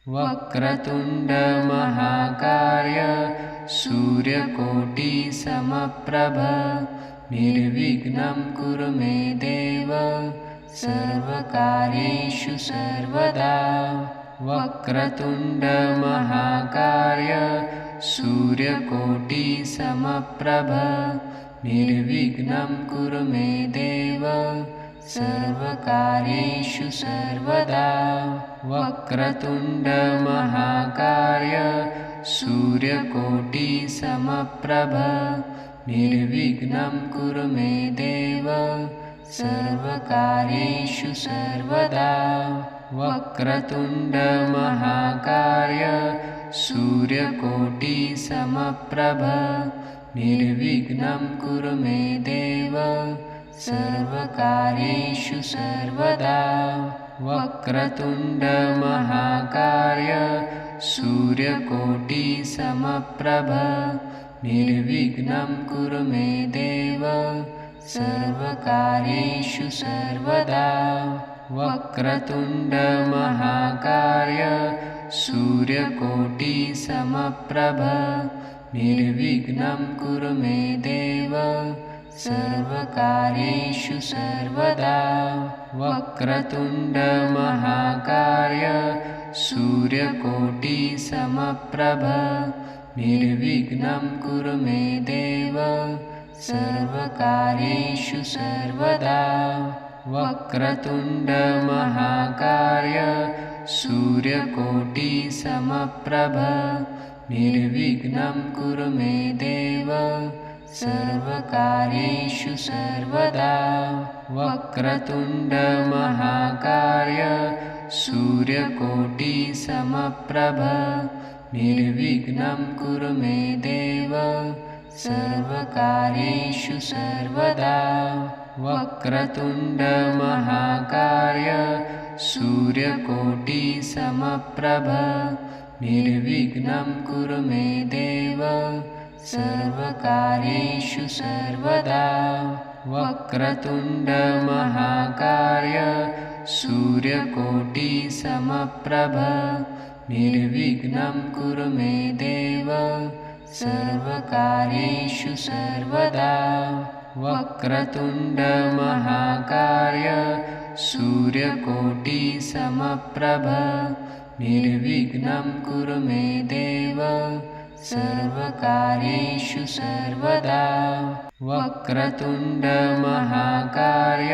वक्रतुण्ड महाकाय सूर्यकोटि समप्रभ निर्विघ्नं कुरु मे देव सर्वकार्येषु सर्वदा। वक्रतुण्ड महाकाय सूर्यकोटि समप्रभ निर्विघ्नं कुरु मे देव सर्वकार्येषु सर्वदा। वक्रतुण्ड महाकाय सूर्यकोटि समप्रभ निर्विघ्नं कुरु मे देव सर्वकार्येषु सर्वदा। वक्रतुण्ड महाकाय सूर्यकोटि समप्रभ निर्विघ्नं कुरु मे देव सर्वकार्येषु सर्वदा। वक्रतुण्ड महाकाय सूर्यकोटि समप्रभ निर्विघ्नं कुरु मे देव सर्वकार्येषु सर्वदा। वक्रतुण्ड महाकाय सूर्यकोटि समप्रभ निर्विघ्नं कुरु मे देव सर्वकार्येषु सर्वदा। वक्रतुण्ड महाकाय सूर्यकोटि समप्रभ निर्विघ्नं कुरु मे देव सर्वकार्येषु सर्वदा। वक्रतुण्ड महाकाय सूर्यकोटि समप्रभ निर्विघ्नं कुरु मे देव सर्वकार्येषु सर्वदा। वक्रतुण्ड महाकाय सूर्यकोटि समप्रभ निर्विघ्नं कुरु मे देव सर्वकार्येषु सर्वदा। वक्रतुण्ड महाकाय सूर्यकोटि समप्रभ निर्विघ्नं कुरु मे देव सर्वकार्येषु सर्वदा। वक्रतुण्ड महाकाय सूर्यकोटि समप्रभ निर्विघ्नं कुरु मे देव सर्वकार्येषु सर्वदा। वक्रतुण्ड महाकाय सूर्यकोटि समप्रभ निर्विघ्नं कुरु मे देव सर्वकार्येषु सर्वदा। वक्रतुण्ड महाकाय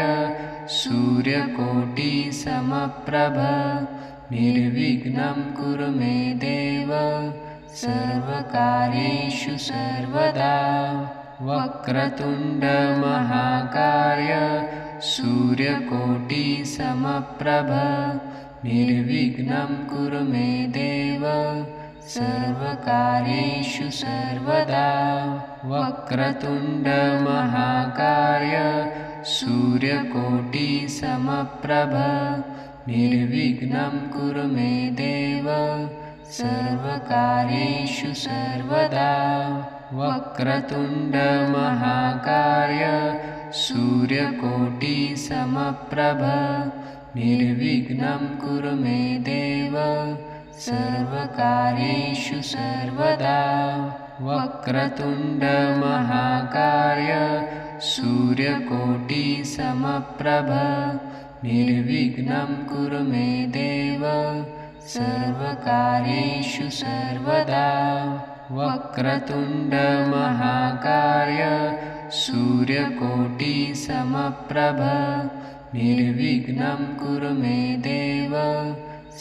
सूर्यकोटि समप्रभ निर्विघ्नं कुरु मे देव सर्वकार्येषु सर्वदा। वक्रतुण्ड महाकाय सूर्यकोटि समप्रभ निर्विघ्नं कुरु मे देव सर्वकार्येषु सर्वदा। वक्रतुण्ड महाकाय सूर्यकोटि समप्रभ निर्विघ्नं कुरु मे देव सर्वकार्येषु सर्वदा। वक्रतुण्ड महाकाय सूर्यकोटि समप्रभ निर्विघ्नं कुरु मे देव सर्वकार्येषु सर्वदा। वक्रतुण्ड महाकाय सूर्यकोटि समप्रभ निर्विघ्नं कुरु मे देव सर्वकार्येषु सर्वदा। वक्रतुण्ड महाकाय सूर्यकोटि समप्रभ निर्विघ्नं कुरु मे देव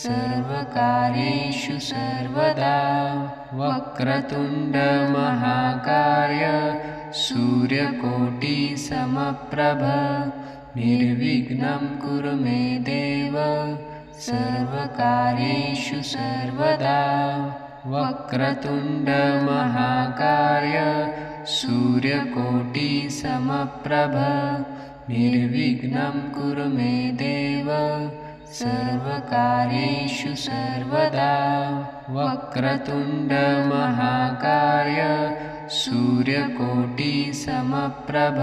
सर्वकार्येषु सर्वदा। वक्रतुण्ड महाकाय सूर्यकोटि समप्रभ निर्विघ्नं कुरु मे देव सर्वकार्येषु सर्वदा। वक्रतुण्ड महाकाय सूर्यकोटि समप्रभ निर्विघ्नं कुरु मे देव सर्वकार्येषु सर्वदा। वक्रतुण्ड महाकाय सूर्यकोटि समप्रभ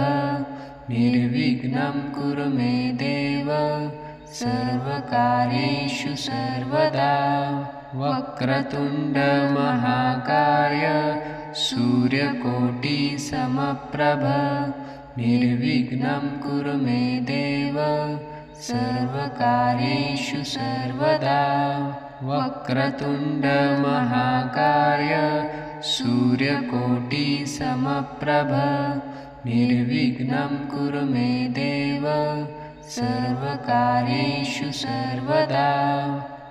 निर्विघ्नं कुरु मे देव सर्वकार्येषु सर्वदा वक्रतुण्डमहाकाय सूर्यकोटिसमप्रभ निर्विघ्नं कुरु मे देव सर्वकार्येषु सर्वदा वक्रतुण्डमहाकाय सूर्यकोटिसमप्रभ निर्विघ्नं कुरु मे देव सर्वकार्येषु सर्वदा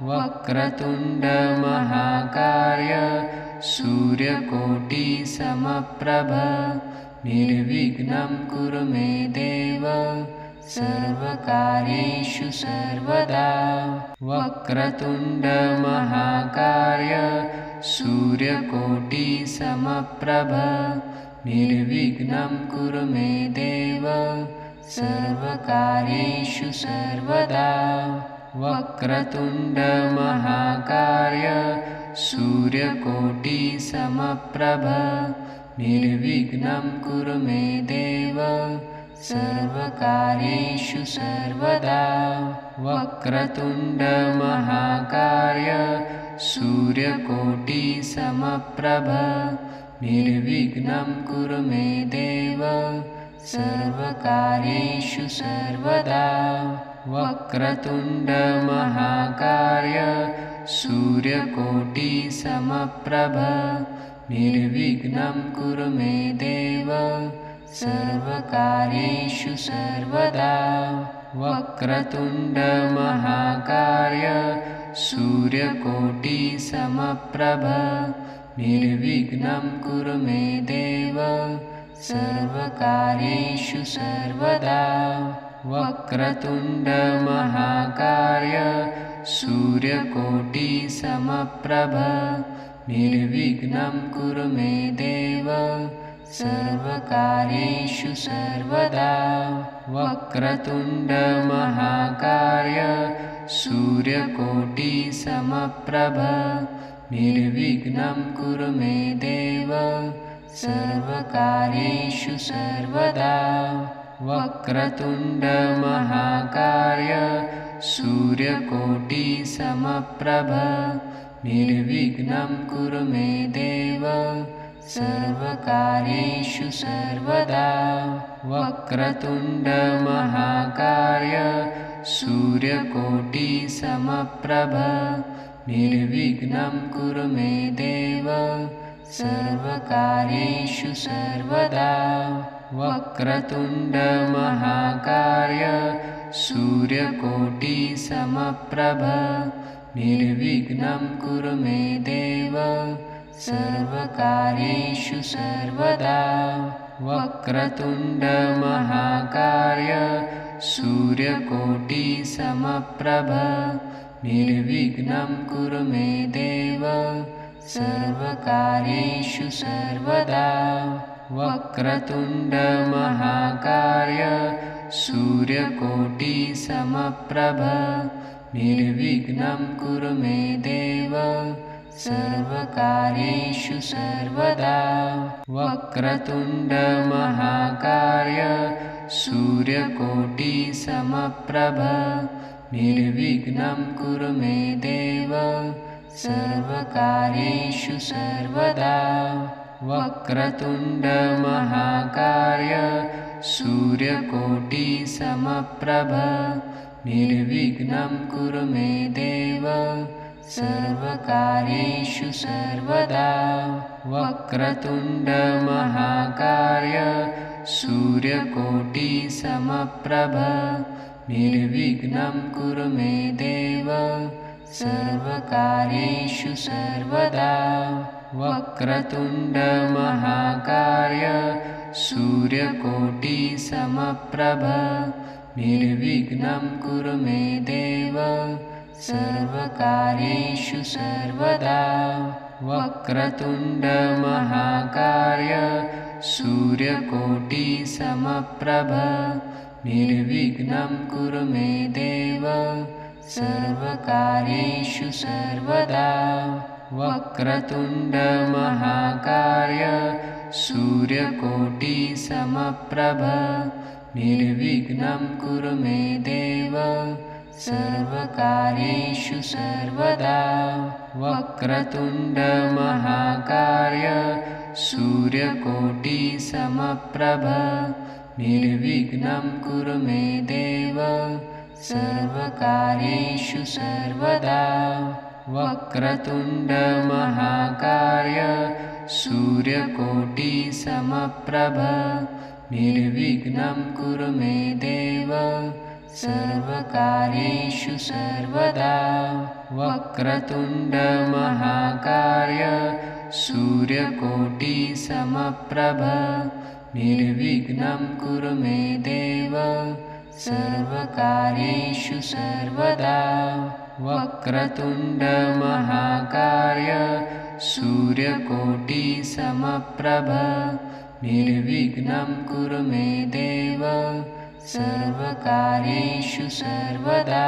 वक्रतुण्डमहाकाय सूर्यकोटिसमप्रभ निर्विघ्नं कुरु मे देव सर्वकार्येषु सर्वदा वक्रतुण्डमहाकाय सूर्यकोटिसमप्रभ निर्विघ्नं कुरु मे देव सर्वकार्येषु सर्वदा वक्रतुण्डमहाकाय सूर्यकोटिसमप्रभ निर्विघ्नं कुरु मे देव सर्वकार्येषु सर्वदा वक्रतुण्डमहाकाय सूर्यकोटिसमप्रभ निर्विघ्नं कुरु मे देव सर्वकार्येषु सर्वदा वक्रतुण्डमहाकाय सूर्यकोटिसमप्रभ निर्विघ्नं कुरु मे देव सर्वकार्येषु सर्वदा वक्रतुण्डमहाकाय सूर्यकोटिसमप्रभ निर्विघ्नं कुरु मे देव सर्वकार्येषु सर्वदा वक्रतुण्डमहाकाय सूर्यकोटिसमप्रभ निर्विघ्नं कुरु मे देव सर्वकार्येषु सर्वदा वक्रतुण्डमहाकाय सूर्यकोटिसमप्रभ निर्विघ्नं कुरु मे देव सर्वकार्येषु सर्वदा वक्रतुण्डमहाकाय सूर्यकोटिसमप्रभ निर्विघ्नं कुरु मे देव सर्वकार्येषु सर्वदा वक्रतुण्डमहाकाय सूर्यकोटिसमप्रभ निर्विघ्नं कुरु मे देव सर्वकार्येषु सर्वदा वक्रतुण्डमहाकाय सूर्यकोटिसमप्रभ निर्विघ्नं कुरु मे देव सर्वकार्येषु सर्वदा वक्रतुण्डमहाकाय सूर्यकोटिसमप्रभ निर्विघ्नं कुरु मे देव सर्वकार्येषु सर्वदा वक्रतुण्डमहाकाय सूर्यकोटिसमप्रभ निर्विघ्नं कुरु मे देव सर्वकार्येषु सर्वदा वक्रतुण्डमहाकाय सूर्यकोटिसमप्रभ निर्विघ्नं कुरु मे देव सर्वकार्येषु सर्वदा वक्रतुण्डमहाकाय सूर्यकोटिसमप्रभ निर्विघ्नं कुरु मे देव सर्वकार्येषु सर्वदा वक्रतुण्डमहाकाय सूर्यकोटिसमप्रभ निर्विघ्नं कुरु मे देव सर्वकार्येषु सर्वदा वक्रतुण्डमहाकाय सूर्यकोटिसमप्रभ निर्विघ्नं कुरु मे देव सर्वकार्येषु सर्वदा वक्रतुण्डमहाकाय सूर्यकोटिसमप्रभ निर्विघ्नं कुरु मे देव सर्वकार्येषु सर्वदा वक्रतुण्डमहाकाय सूर्यकोटिसमप्रभ निर्विघ्नं कुरु मे देव सर्वकार्येषु सर्वदा वक्रतुण्ड महाकाय सूर्यकोटिसमप्रभ निर्विघ्नं कुरु मे देव सर्वकार्येषु सर्वदा वक्रतुण्ड महाकाय सूर्यकोटिसमप्रभ निर्विघ्नं कुरु मे देव सर्वकार्येषु सर्वदा वक्रतुण्ड महाकाय सूर्यकोटिसमप्रभ निर्विघ्नं कुरु मे देव सर्वकार्येषु सर्वदा वक्रतुण्ड महाकाय सूर्यकोटिसमप्रभ निर्विघ्नं कुरु मे देव सर्वकार्येषु सर्वदा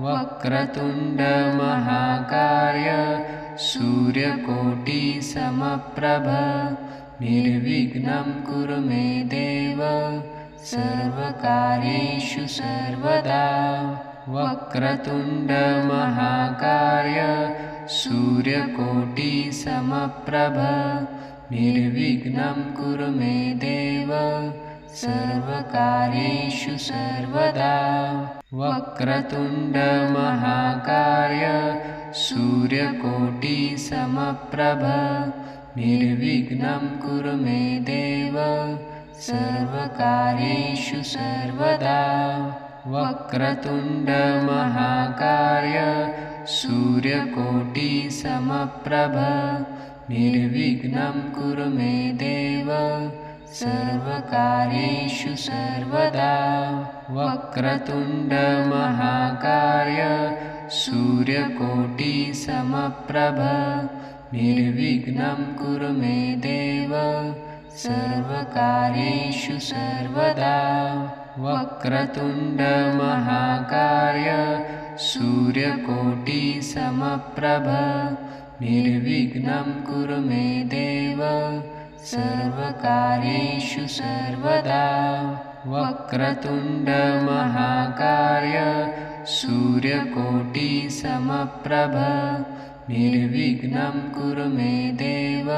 वक्रतुण्ड महाकाय सूर्यकोटिसमप्रभ निर्विघ्नं कुरु मे देव सर्वकार्येषु सर्वदा वक्रतुण्ड महाकाय सूर्यकोटिसमप्रभ निर्विघ्नं कुरु मे देव सर्वकार्येषु सर्वदा वक्रतुण्ड महाकाय सूर्यकोटिसमप्रभ निर्विघ्नं कुरु मे देव सर्वकार्येषु सर्वदा वक्रतुण्ड महाकाय सूर्यकोटिसमप्रभ निर्विघ्नं कुरु मे देव सर्वकार्येषु सर्वदा वक्रतुण्ड महाकाय सूर्यकोटिसमप्रभ निर्विघ्नं कुरु मे देव सर्वकार्येषु सर्वदा वक्रतुण्ड महाकाय सूर्यकोटिसमप्रभ निर्विघ्नं कुरु मे देव सर्वकार्येषु सर्वदा वक्रतुण्ड महाकाय सूर्यकोटिसमप्रभ निर्विघ्नं कुरु मे देव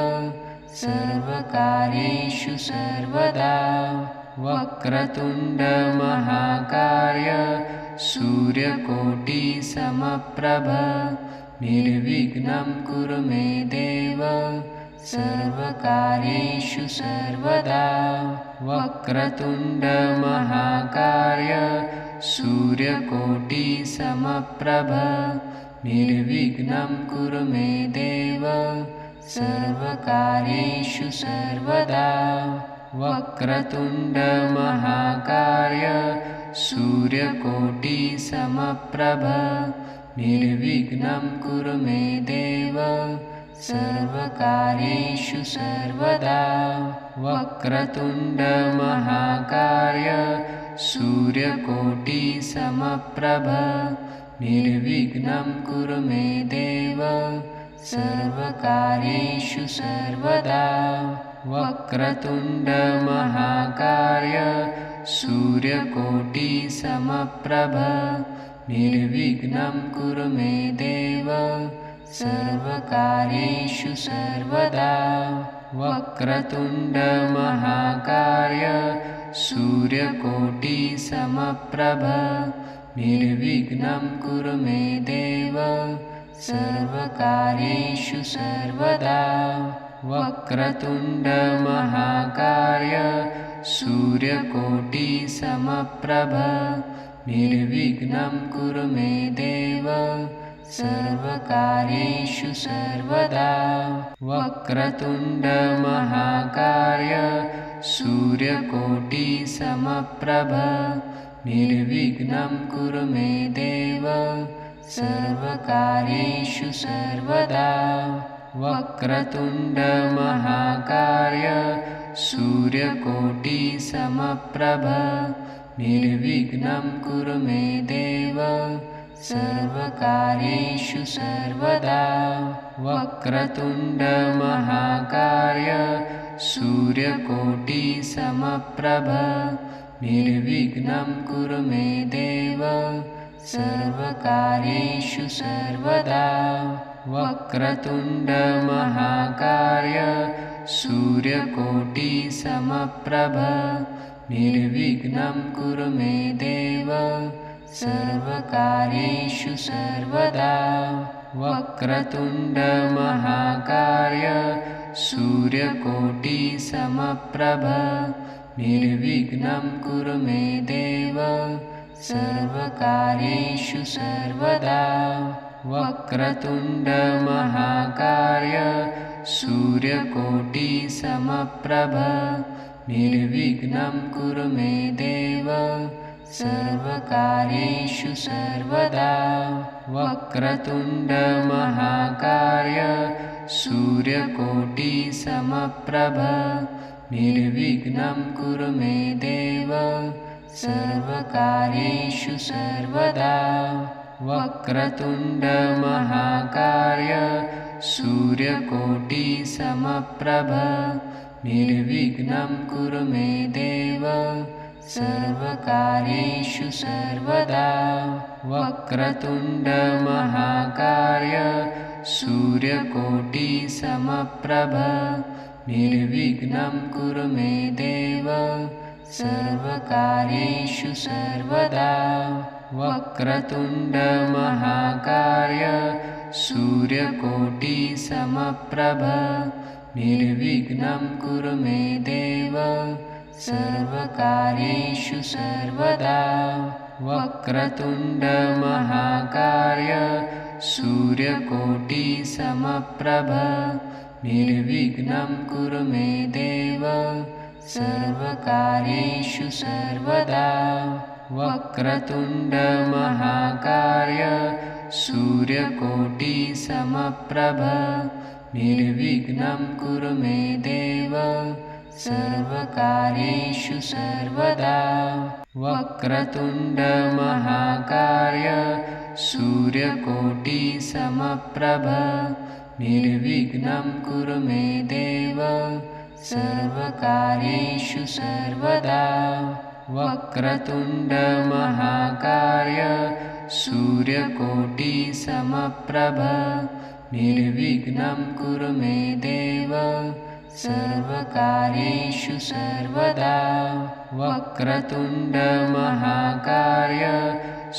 सर्वकार्येषु सर्वदा वक्रतुण्ड महाकाय सूर्यकोटिसमप्रभ निर्विघ्नं कुरु मे देव सर्वकार्येषु सर्वदा वक्रतुण्ड महाकाय सूर्यकोटिसमप्रभ निर्विघ्नं कुरु मे देव सर्वकार्येषु सर्वदा वक्रतुण्ड महाकाय सूर्यकोटिसमप्रभ निर्विघ्नं कुरु मे देव सर्वकार्येषु सर्वदा वक्रतुण्ड महाकाय सूर्यकोटिसमप्रभ निर्विघ्नं कुरु मे देव सर्वकार्येषु सर्वदा वक्रतुण्ड महाकाय सूर्यकोटिसमप्रभ निर्विघ्नं कुरु मे देव सर्वकार्येषु सर्वदा वक्रतुण्ड महाकाय सूर्यकोटिसमप्रभ निर्विघ्नं कुरु मे देव सर्वकार्येषु सर्वदा वक्रतुण्ड महाकाय सूर्यकोटिसमप्रभ निर्विघ्नं कुरु मे देव सर्वकार्येषु सर्वदा वक्रतुण्ड महाकाय सूर्यकोटिसमप्रभ निर्विघ्नं कुरु मे देव सर्वकार्येषु सर्वदा वक्रतुण्ड महाकाय सूर्यकोटिसमप्रभ निर्विघ्नं कुरु मे देव सर्वकार्येषु सर्वदा वक्रतुण्ड महाकाय सूर्यकोटिसमप्रभ निर्विघ्नं कुरु मे देव सर्वकार्येषु सर्वदा वक्रतुण्डमहाकाय सूर्यकोटिसमप्रभ निर्विघ्नं कुरु मे देव सर्वकार्येषु सर्वदा वक्रतुण्डमहाकाय सूर्यकोटिसमप्रभ निर्विघ्नं कुरु मे देव सर्वकार्येषु सर्वदा वक्रतुण्डमहाकाय सूर्यकोटिसमप्रभ निर्विघ्नं कुरु मे देव सर्वकार्येषु सर्वदा वक्रतुण्डमहाकाय सूर्यकोटिसमप्रभ निर्विघ्नं कुरु मे देव सर्वकार्येषु सर्वदा वक्रतुण्डमहाकाय सूर्यकोटिसमप्रभ निर्विघ्नं कुरु मे देव सर्वकार्येषु सर्वदा वक्रतुण्डमहाकाय सूर्यकोटिसमप्रभ निर्विघ्नं कुरु मे देव सर्वकार्येषु सर्वदा वक्रतुण्डमहाकाय सूर्यकोटिसमप्रभ निर्विघ्नं कुरु मे देव सर्वकार्येषु सर्वदा वक्रतुण्डमहाकाय सूर्यकोटिसमप्रभ निर्विघ्नं कुरु मे देव सर्वकार्येषु सर्वदा वक्रतुण्डमहाकाय सूर्यकोटिसमप्रभ निर्विघ्नं कुरु मे देव सर्वकार्येषु सर्वदा वक्रतुण्डमहाकाय सूर्यकोटिसमप्रभ निर्विघ्नं कुरु मे देव सर्वकार्येषु सर्वदा वक्रतुण्डमहाकाय सूर्यकोटिसमप्रभ निर्विघ्नं कुरु मे देव सर्वकार्येषु सर्वदा वक्रतुण्डमहाकाय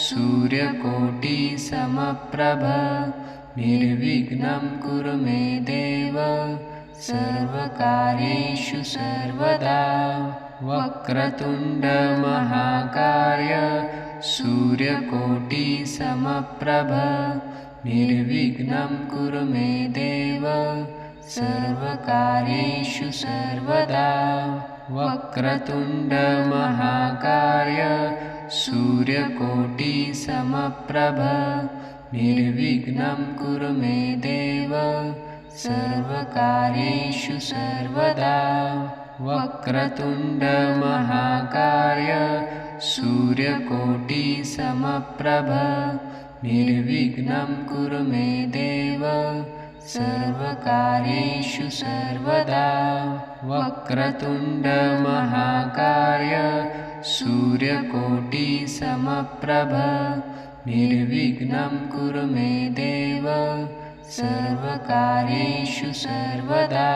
सूर्यकोटिसमप्रभ निर्विघ्नं कुरु मे देव सर्वकार्येषु सर्वदा वक्रतुण्डमहाकाय सूर्यकोटिसमप्रभ निर्विघ्नं कुरु मे देव सर्वकार्येषु सर्वदा वक्रतुण्डमहाकाय सूर्यकोटिसमप्रभ निर्विघ्नं कुरु मे देव सर्वकार्येषु सर्वदा वक्रतुण्डमहाकाय सूर्यकोटिसमप्रभ निर्विघ्नं कुरु मे देव सर्वकार्येषु सर्वदा वक्रतुण्डमहाकाय सूर्यकोटिसमप्रभ निर्विघ्नं कुरु मे देव सर्वकार्येषु सर्वदा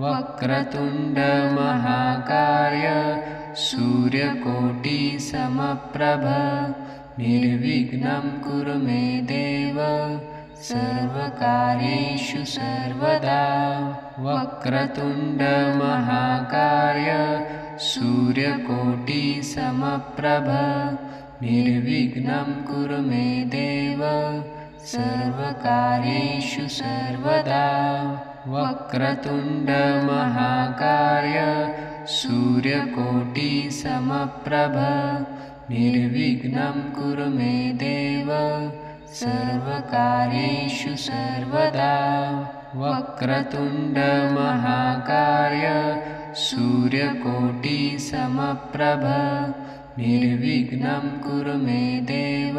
वक्रतुण्डमहाकाय सूर्यकोटिसमप्रभ निर्विघ्नं कुरु मे देव सर्वकार्येषु सर्वदा वक्रतुण्डमहाकाय सूर्यकोटिसमप्रभ निर्विघ्नं कुरु मे देव सर्वकार्येषु सर्वदा वक्रतुण्डमहाकाय सूर्यकोटिसमप्रभ निर्विघ्नं कुरु मे देव सर्वकार्येषु सर्वदा वक्रतुण्डमहाकाय सूर्यकोटिसमप्रभ निर्विघ्नं कुरु मे देव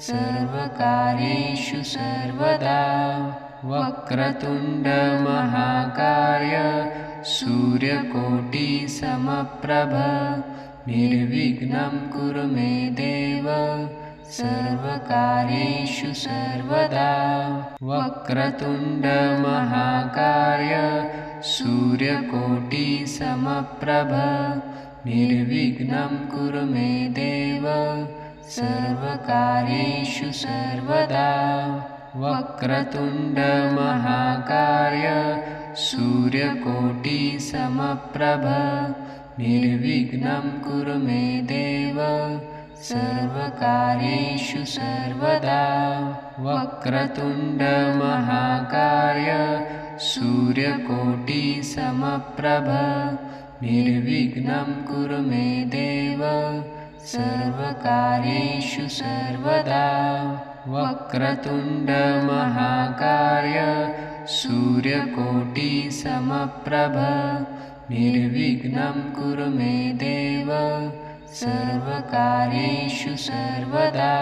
सर्वकार्येषु सर्वदा वक्रतुण्डमहाकाय सूर्यकोटिसमप्रभ निर्विघ्नं कुरु मे देव सर्वकार्येषु सर्वदा वक्रतुण्ड महाकाय सूर्यकोटिसमप्रभ निर्विघ्नं कुरु मे देव सर्वकार्येषु सर्वदा वक्रतुण्ड महाकाय सूर्यकोटिसमप्रभ निर्विघ्नं कुरु मे देव सर्वकार्येषु सर्वदा वक्रतुण्ड महाकाय सूर्यकोटिसमप्रभ निर्विघ्नं कुरु मे देव सर्वकार्येषु सर्वदा वक्रतुण्ड महाकाय सूर्यकोटिसमप्रभ निर्विघ्नं कुरु मे देव सर्वकार्येषु सर्वदा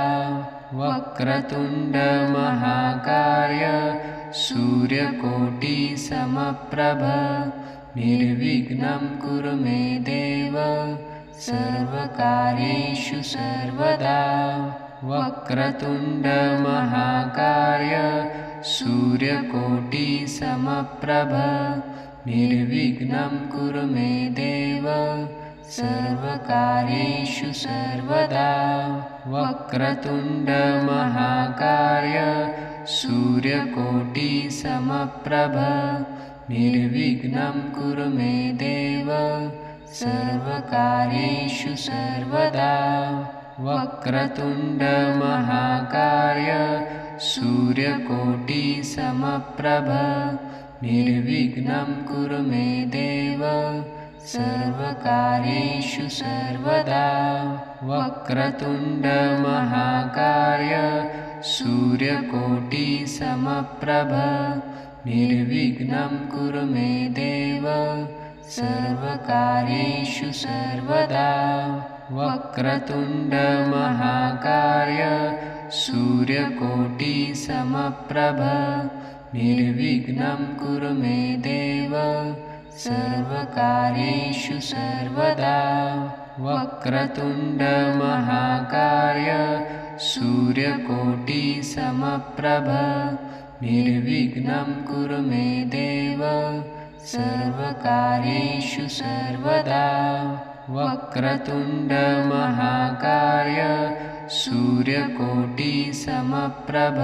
वक्रतुण्ड महाकाय सूर्यकोटिसमप्रभ निर्विघ्नं कुरु मे देव सर्वकार्येषु सर्वदा वक्रतुण्ड महाकाय सूर्यकोटिसमप्रभ निर्विघ्नं कुरु मे देव सर्वकार्येषु सर्वदा वक्रतुण्ड महाकाय सूर्यकोटिसमप्रभ निर्विघ्नं कुरु मे देव सर्वकार्येषु सर्वदा वक्रतुण्ड महाकाय सूर्यकोटिसमप्रभ निर्विघ्नं कुरु मे देव सर्वकार्येषु सर्वदा वक्रतुण्ड महाकाय सूर्यकोटिसमप्रभ निर्विघ्नं कुरु मे देव सर्वकार्येषु सर्वदा वक्रतुण्ड महाकाय सूर्यकोटिसमप्रभ निर्विघ्नं कुरु मे देव सर्वकार्येषु सर्वदा वक्रतुण्ड महाकाय सूर्यकोटिसमप्रभ निर्विघ्नं कुरु मे देव सर्वकार्येषु सर्वदा वक्रतुण्ड महाकाय सूर्यकोटिसमप्रभ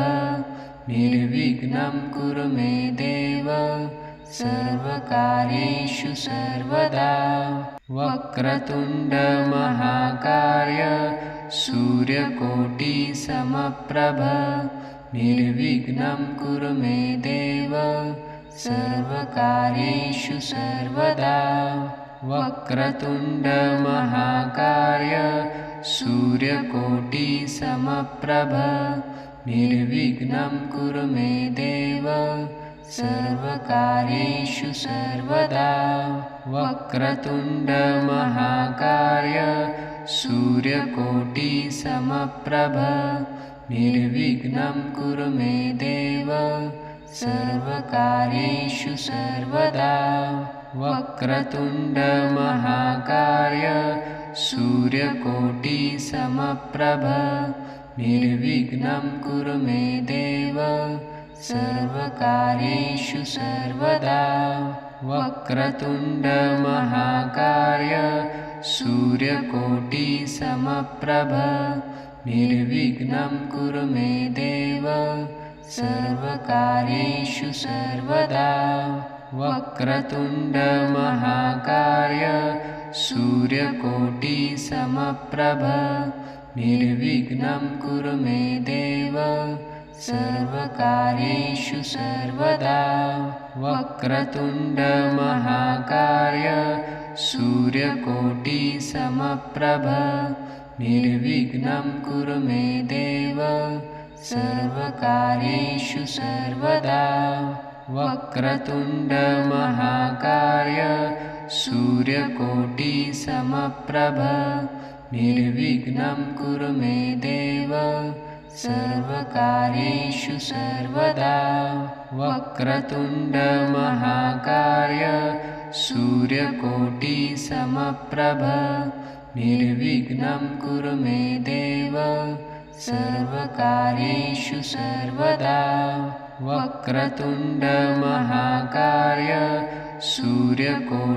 निर्विघ्नं कुरु मे देव सर्वकार्येषु सर्वदा वक्रतुण्ड महाकाय सूर्यकोटिसमप्रभ निर्विघ्नं कुरु मे देव सर्वकार्येषु सर्वदा वक्रतुण्ड महाकाय सूर्यकोटिसमप्रभ निर्विघ्नं कुरु मे देव सर्वकार्येषु सर्वदा वक्रतुण्ड महाकाय सूर्यकोटिसमप्रभ निर्विघ्नं कुरु मे देव सर्वकार्येषु सर्वदा वक्रतुण्ड महाकाय सूर्यकोटिसमप्रभ निर्विघ्नं कुरु मे देव सर्वकार्येषु सर्वदा वक्रतुण्ड महाकाय सूर्यकोटिसमप्रभ निर्विघ्नं कुरु मे देव सर्वकार्येषु सर्वदा वक्रतुण्ड महाकाय सूर्यकोटिसमप्रभ निर्विघ्नं कुरु मे देव सर्वकार्येषु सर्वदा वक्रतुण्ड महाकाय सूर्यकोटिसमप्रभ निर्विघ्नं कुरु मे देव सर्वकार्येषु सर्वदा वक्रतुण्ड महाकाय सूर्यकोटिसमप्रभ निर्विघ्नं कुरु मे देव सर्वकार्येषु सर्वदा वक्रतुण्ड महाकाय सूर्यकोटिसमप्रभ निर्विघ्नं कुरु मे देव सर्वकार्येषु सर्वदा वक्रतुण्डमहाकाय सूर्यकोटिसमप्रभ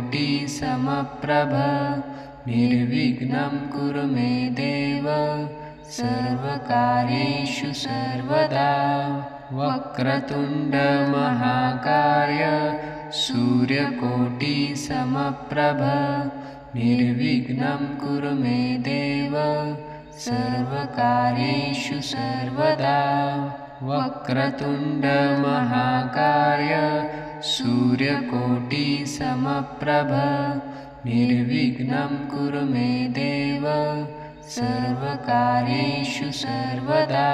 निर्विघ्नं कुरु मे देव सर्वकार्येषु सर्वदा वक्रतुण्डमहाकाय सूर्यकोटिसमप्रभ निर्विघ्नं कुरु मे देव सर्वकार्येषु सर्वदा वक्रतुण्डमहाकाय सूर्यकोटिसमप्रभ निर्विघ्नं कुरु मे देव सर्वकार्येषु सर्वदा।